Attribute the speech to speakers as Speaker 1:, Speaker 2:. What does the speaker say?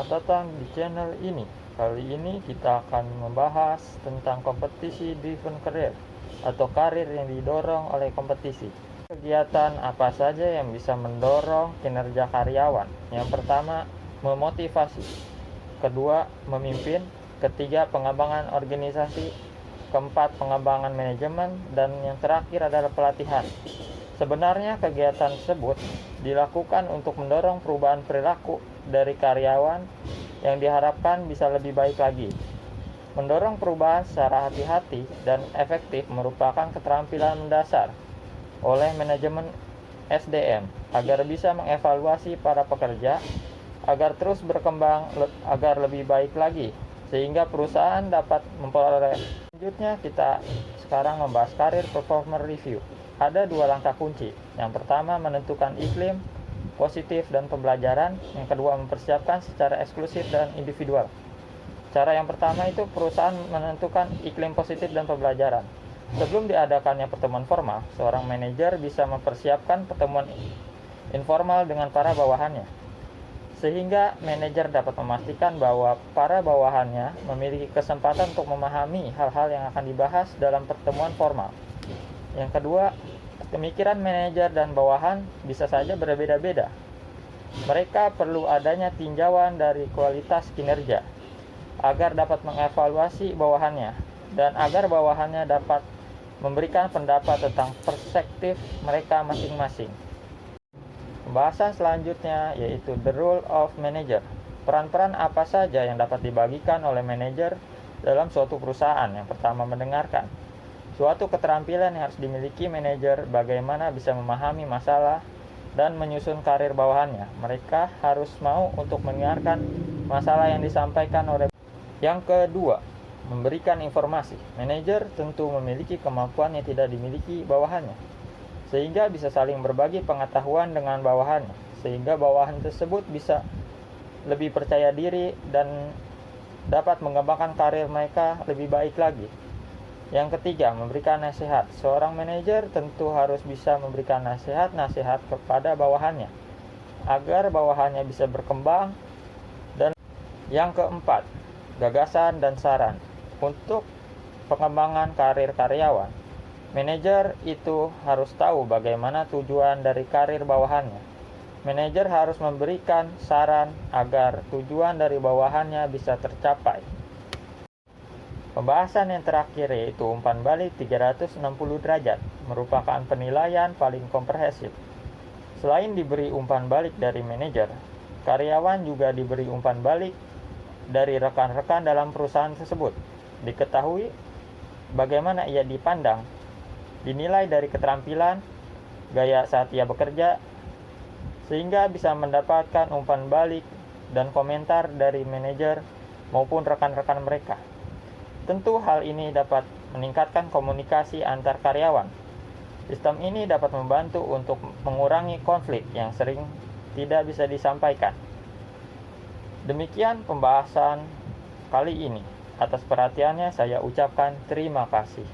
Speaker 1: datang di channel ini. Kali ini kita akan membahas tentang kompetisi driven career atau karir yang didorong oleh kompetisi. Kegiatan apa saja yang bisa mendorong kinerja karyawan? Yang pertama, memotivasi. Kedua, memimpin. Ketiga, pengembangan organisasi. Keempat, pengembangan manajemen. Dan yang terakhir adalah pelatihan. Sebenarnya kegiatan tersebut dilakukan untuk mendorong perubahan perilaku dari karyawan yang diharapkan bisa lebih baik lagi. Mendorong perubahan secara hati-hati dan efektif merupakan keterampilan mendasar oleh manajemen SDM agar bisa mengevaluasi para pekerja agar terus berkembang agar lebih baik lagi sehingga perusahaan dapat memperoleh. Selanjutnya kita sekarang membahas karir performer review. Ada dua langkah kunci. Yang pertama, menentukan iklim positif dan pembelajaran. Yang kedua, mempersiapkan secara eksklusif dan individual. Cara yang pertama itu perusahaan menentukan iklim positif dan pembelajaran. Sebelum diadakannya pertemuan formal, seorang manajer bisa mempersiapkan pertemuan informal dengan para bawahannya. Sehingga manajer dapat memastikan bahwa para bawahannya memiliki kesempatan untuk memahami hal-hal yang akan dibahas dalam pertemuan formal. Yang kedua, pemikiran manajer dan bawahan bisa saja berbeda-beda. Mereka perlu adanya tinjauan dari kualitas kinerja agar dapat mengevaluasi bawahannya dan agar bawahannya dapat memberikan pendapat tentang perspektif mereka masing-masing. Pembahasan selanjutnya yaitu the role of manager. Peran-peran apa saja yang dapat dibagikan oleh manajer dalam suatu perusahaan? Yang pertama, mendengarkan. Suatu keterampilan yang harus dimiliki manajer bagaimana bisa memahami masalah dan menyusun karir bawahannya. Mereka harus mau untuk mendengarkan masalah yang disampaikan oleh. Yang kedua, memberikan informasi. Manajer tentu memiliki kemampuan yang tidak dimiliki bawahannya, sehingga bisa saling berbagi pengetahuan dengan bawahannya, sehingga bawahan tersebut bisa lebih percaya diri dan dapat mengembangkan karir mereka lebih baik lagi. Yang ketiga, memberikan nasihat. Seorang manajer tentu harus bisa memberikan nasihat-nasihat kepada bawahannya agar bawahannya bisa berkembang. Dan yang keempat, gagasan dan saran. Untuk pengembangan karir karyawan, manajer itu harus tahu bagaimana tujuan dari karir bawahannya. Manajer harus memberikan saran agar tujuan dari bawahannya bisa tercapai. Pembahasan yang terakhir yaitu umpan balik 360 derajat merupakan penilaian paling komprehensif. Selain diberi umpan balik dari manajer, karyawan juga diberi umpan balik dari rekan-rekan dalam perusahaan tersebut. Diketahui bagaimana ia dipandang, dinilai dari keterampilan, gaya saat ia bekerja, sehingga bisa mendapatkan umpan balik dan komentar dari manajer maupun rekan-rekan mereka. Tentu hal ini dapat meningkatkan komunikasi antar karyawan. Sistem ini dapat membantu untuk mengurangi konflik yang sering tidak bisa disampaikan. Demikian pembahasan kali ini. Atas perhatiannya saya ucapkan terima kasih.